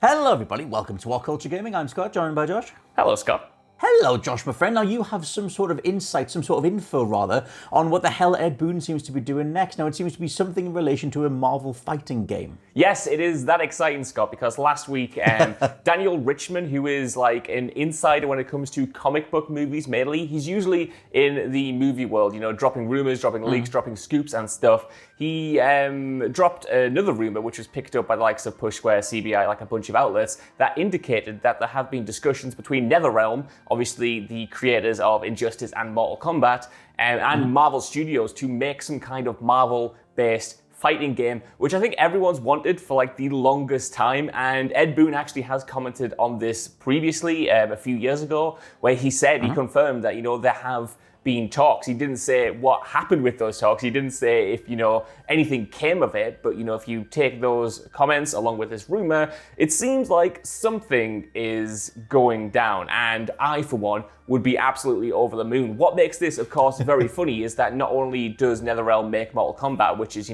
Hello everybody, welcome to WhatCulture Gaming. I'm Scott, joined by Josh. Hello, Scott. Hello, Josh, my friend. Now, you have some sort of insight, some sort of info, rather, on what the hell Ed Boon seems to be doing next. Now, it seems to be something in relation to a Marvel fighting game. Yes, it is that exciting, Scott, because last week, Daniel Richman, who is like an insider when it comes to comic book movies mainly, he's usually in the movie world, dropping rumors, dropping leaks, dropping scoops and stuff. He dropped another rumor, which was picked up by the likes of Pushware, CBI, like a bunch of outlets, that indicated that there have been discussions between Netherrealm, obviously the creators of Injustice and Mortal Kombat, and Marvel Studios to make some kind of Marvel-based fighting game, which I think everyone's wanted for like the longest time. And Ed Boon actually has commented on this previously a few years ago, where he said, he confirmed that, there have been talks. He didn't say what happened with those talks. He didn't say if, anything came of it. But, if you take those comments along with this rumor, it seems like something is going down. And I, for one, would be absolutely over the moon. What makes this, of course, very funny is that not only does NetherRealm make Mortal Kombat, which is,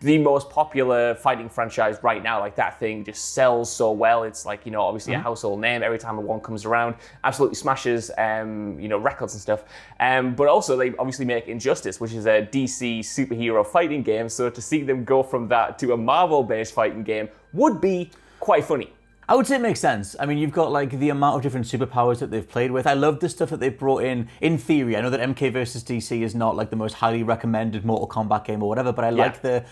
the most popular fighting franchise right now, like that thing just sells so well. It's like, obviously a household name every time one comes around, absolutely smashes, records and stuff. But also they obviously make Injustice, which is a DC superhero fighting game. So to see them go from that to a Marvel-based fighting game would be quite funny. I would say it makes sense. I mean, you've got like the amount of different superpowers that they've played with. I love the stuff that they've brought in theory. I know that MK versus DC is not like the most highly recommended Mortal Kombat game or whatever, but I like the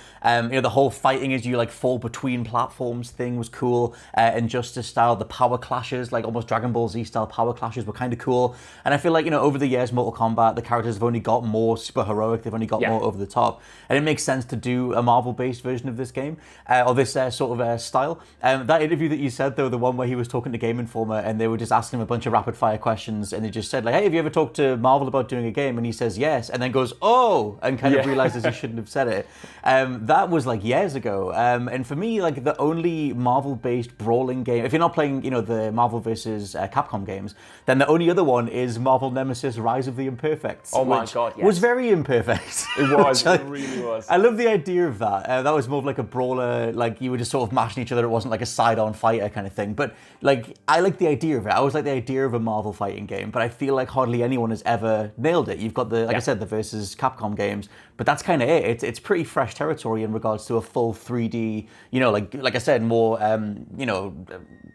whole fighting as you like fall between platforms thing was cool. Injustice style, the power clashes, like almost Dragon Ball Z style power clashes were kind of cool. And I feel like, over the years, Mortal Kombat, the characters have only got more super heroic. They've only got more over the top. And it makes sense to do a Marvel-based version of this game, or this sort of style. That interview that you said, though, the one where he was talking to Game Informer and they were just asking him a bunch of rapid fire questions and they just said like, hey, have you ever talked to Marvel about doing a game? And he says yes, and then goes, oh, and kind of realizes he shouldn't have said it. That was like years ago. And for me, like the only Marvel-based brawling game, if you're not playing, the Marvel versus Capcom games, then the only other one is Marvel Nemesis Rise of the Imperfects. Oh my God, yes. Was very imperfect. It was, it really was. I love the idea of that. That was more of like a brawler, like you were just sort of mashing each other. It wasn't like a side-on fighter kind of thing. But like, I like the idea of it. I always like the idea of a Marvel fighting game, but I feel like hardly anyone has ever nailed it. You've got I said, the versus Capcom games, but that's kind of it. It's pretty fresh territory in regards to a full 3D, like I said, more,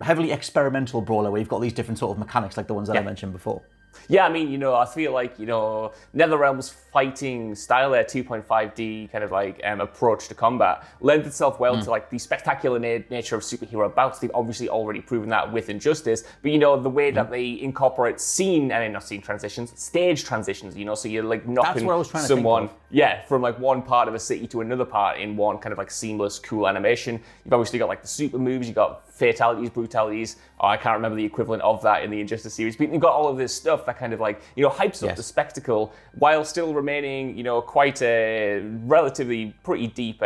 heavily experimental brawler where you've got these different sort of mechanics like the ones that I mentioned before. Yeah, I mean, I feel like, NetherRealm's fighting style, their 2.5D kind of like approach to combat, lends itself well to like the spectacular nature of superhero bouts. They've obviously already proven that with Injustice, but the way that they incorporate stage transitions, so you're like knocking someone, from like one part of a city to another part in one kind of like seamless, cool animation. You've obviously got like the super moves, you've got fatalities, brutalities. I can't remember the equivalent of that in the Injustice series, but you've got all of this stuff that kind of like, hypes up the spectacle while still remaining, quite a relatively pretty deep,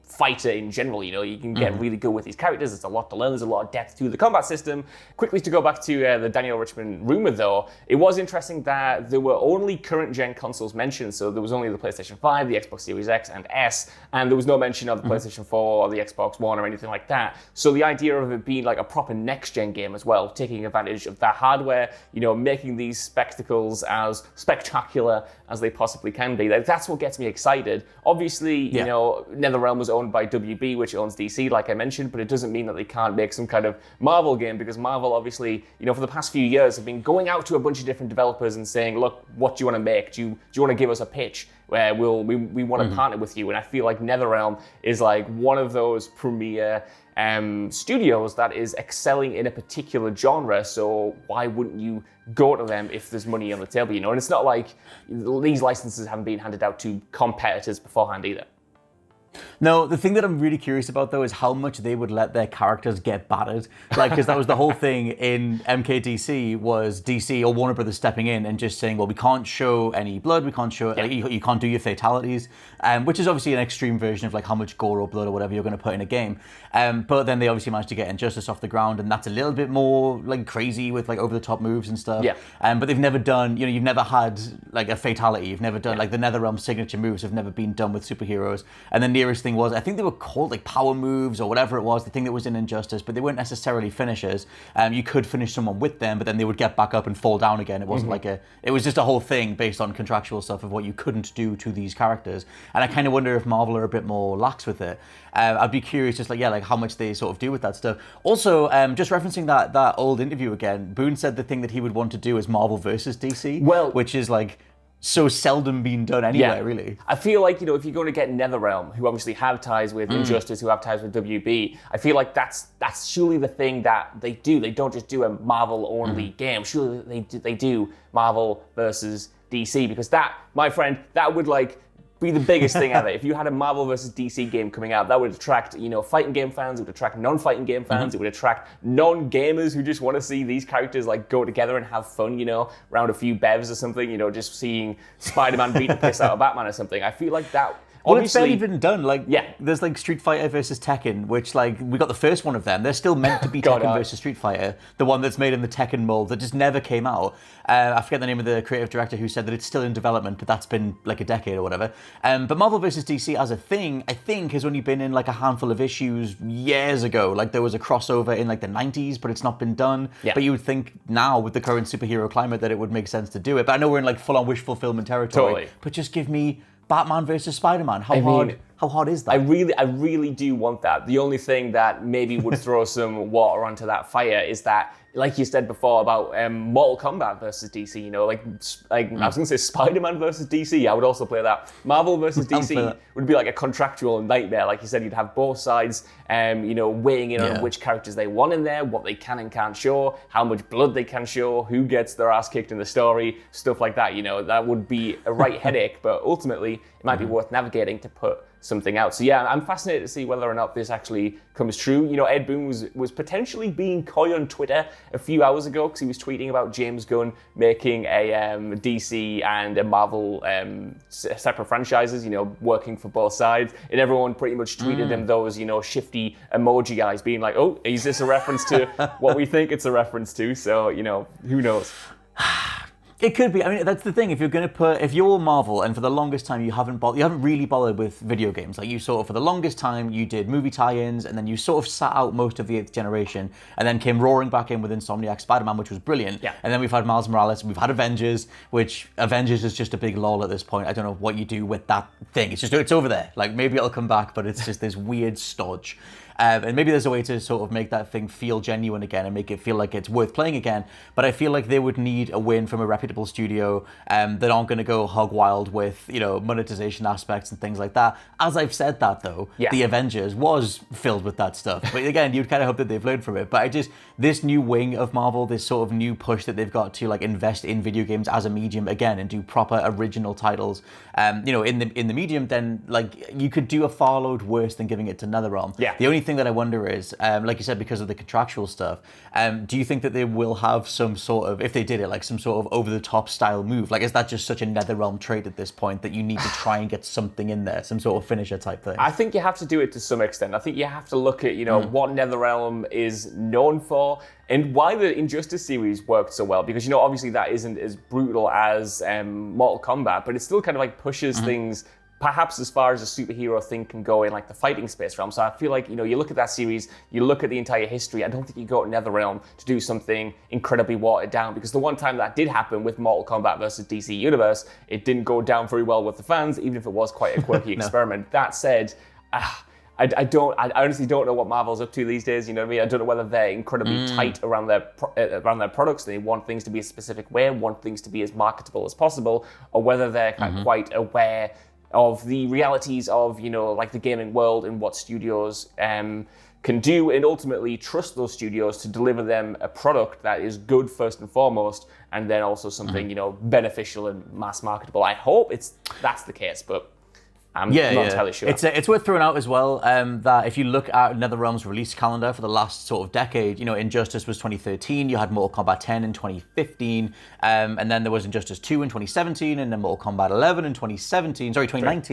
fighter in general. You can get really good with these characters. There's a lot to learn. There's a lot of depth to the combat system. Quickly to go back to the Daniel Richman rumor, though, it was interesting that there were only current gen consoles mentioned. So there was only the PlayStation 5, the Xbox Series X and S, and there was no mention of the PlayStation 4 or the Xbox One or anything like that. So the idea of it being like a proper next gen game as well, taking advantage of that hardware, making these spectacles as spectacular as they possibly can be. That's what gets me excited. Obviously, NetherRealm was owned by WB, which owns DC, like I mentioned, but it doesn't mean that they can't make some kind of Marvel game, because Marvel obviously, for the past few years have been going out to a bunch of different developers and saying, look, what do you want to make? Do you want to give us a pitch where we want to partner with you? And I feel like NetherRealm is like one of those premier studios that is excelling in a particular genre, so why wouldn't you go to them if there's money on the table, And it's not like these licenses haven't been handed out to competitors beforehand either. No, the thing that I'm really curious about, though, is how much they would let their characters get battered. Like, because that was the whole thing in MKDC, was DC or Warner Brothers stepping in and just saying, well, we can't show any blood, we can't show, like, you can't do your fatalities, which is obviously an extreme version of like how much gore or blood or whatever you're going to put in a game. But then they obviously managed to get Injustice off the ground, and that's a little bit more like crazy with like over-the-top moves and stuff. Yeah. But they've never done, you've never had like a fatality. You've never done like the NetherRealm signature moves have never been done with superheroes. And then clearest thing was, I think they were called like power moves or whatever it was, the thing that was in Injustice, but they weren't necessarily finishers. You could finish someone with them, but then they would get back up and fall down again. It wasn't it was just a whole thing based on contractual stuff of what you couldn't do to these characters. And I kind of wonder if Marvel are a bit more lax with it. I'd be curious, just like how much they sort of do with that stuff. Also, just referencing that old interview again, Boone said the thing that he would want to do is Marvel versus DC, which is like so seldom being done anywhere, really. I feel like, if you're going to get NetherRealm, who obviously have ties with Injustice, who have ties with WB, I feel like that's surely the thing that they do. They don't just do a Marvel-only game. Surely they do Marvel versus DC, because that, my friend, that would be the biggest thing ever. If you had a Marvel versus DC game coming out, that would attract, fighting game fans, it would attract non-fighting game fans, it would attract non-gamers who just want to see these characters go together and have fun, around a few bevs or something, just seeing Spider-Man beat the piss out of Batman or something. I feel like that. Well, it's barely been done. There's Street Fighter versus Tekken, which we got the first one of them. They're still meant to be Tekken versus Street Fighter, the one that's made in the Tekken mold that just never came out. I forget the name of the creative director who said that it's still in development, but that's been a decade or whatever. But Marvel versus DC as a thing, I think, has only been in a handful of issues years ago. There was a crossover in the 90s, but it's not been done. Yeah. But you would think now, with the current superhero climate, that it would make sense to do it. But I know we're in full-on wish fulfillment territory. Totally. But just give me Batman versus Spider-Man. How hard is that? I really do want that. The only thing that maybe would throw some water onto that fire is that, like you said before about Mortal Kombat versus DC, I was going to say Spider-Man versus DC, I would also play that. Marvel versus DC would be a contractual nightmare. Like you said, you'd have both sides, weighing in on which characters they want in there, what they can and can't show, how much blood they can show, who gets their ass kicked in the story, stuff like that. That would be a right headache, but ultimately it might be worth navigating to put something out. So yeah, I'm fascinated to see whether or not this actually comes true. Ed Boon was potentially being coy on Twitter a few hours ago because he was tweeting about James Gunn making a DC and a Marvel separate franchises, working for both sides. And everyone pretty much tweeted him those, shifty emoji eyes being like, oh, is this a reference to what we think it's a reference to? So, who knows? It could be. I mean, that's the thing. If you're Marvel, and for the longest time you haven't really bothered with video games. You for the longest time you did movie tie-ins, and then you sort of sat out most of the 8th generation, and then came roaring back in with Insomniac Spider-Man, which was brilliant. Yeah. And then we've had Miles Morales, and we've had Avengers, which Avengers is just a big lull at this point. I don't know what you do with that thing. It's over there. Maybe it'll come back, but it's just this weird stodge. And maybe there's a way to sort of make that thing feel genuine again and make it feel like it's worth playing again. But I feel like they would need a win from a reputable studio that aren't going to go hog wild with, monetization aspects and things like that. As I've said that, though, The Avengers was filled with that stuff. But again, you'd kind of hope that they've learned from it. But this new wing of Marvel, this sort of new push that they've got to invest in video games as a medium again and do proper original titles, in the medium, then you could do a far load worse than giving it to NetherRealm. Yeah. The only thing that I wonder is, like you said, because of the contractual stuff, do you think that they will have some sort of, if they did it, some sort of over-the-top style move? Is that just such a NetherRealm trait at this point that you need to try and get something in there, some sort of finisher type thing? I think you have to do it to some extent. I think you have to look at, what NetherRealm is known for and why the Injustice series worked so well. Because, obviously that isn't as brutal as Mortal Kombat, but it still kind of pushes things perhaps as far as a superhero thing can go in the fighting space realm. So I feel like, you look at that series, you look at the entire history, I don't think you go to NetherRealm to do something incredibly watered down, because the one time that did happen with Mortal Kombat versus DC Universe, it didn't go down very well with the fans, even if it was quite a quirky experiment. That said, I honestly don't know what Marvel's up to these days. You know what I mean? I don't know whether they're incredibly tight around their products. They want things to be a specific way, want things to be as marketable as possible, or whether they're quite aware of the realities of, the gaming world and what studios can do, and ultimately trust those studios to deliver them a product that is good first and foremost, and then also something, beneficial and mass marketable. I hope that's the case, but I'm not entirely sure. It's worth throwing out as well that if you look at NetherRealm's release calendar for the last sort of decade, Injustice was 2013, you had Mortal Kombat 10 in 2015, and then there was Injustice 2 in 2017, and then Mortal Kombat 11 in 2019.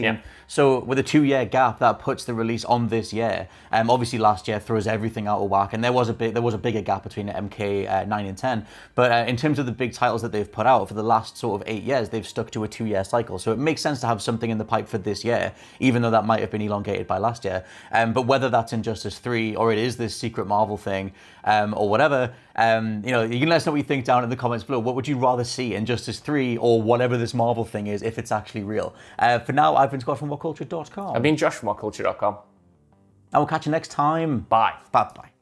Yeah. So with a 2-year gap, that puts the release on this year. Obviously last year throws everything out of whack, and there was a bigger gap between MK 9 and 10. But in terms of the big titles that they've put out for the last sort of 8 years, they've stuck to a 2-year cycle. So it makes sense to have something in the pipe for this year. year, even though that might have been elongated by last year. But whether that's Injustice 3 or it is this secret Marvel thing or whatever, you can let us know what you think down in the comments below. What would you rather see, Injustice 3 or whatever this Marvel thing is, if it's actually real? For now, I've been Scott from WhatCulture.com. I've been Josh from WhatCulture.com. And we'll catch you next time. Bye. Bye-bye.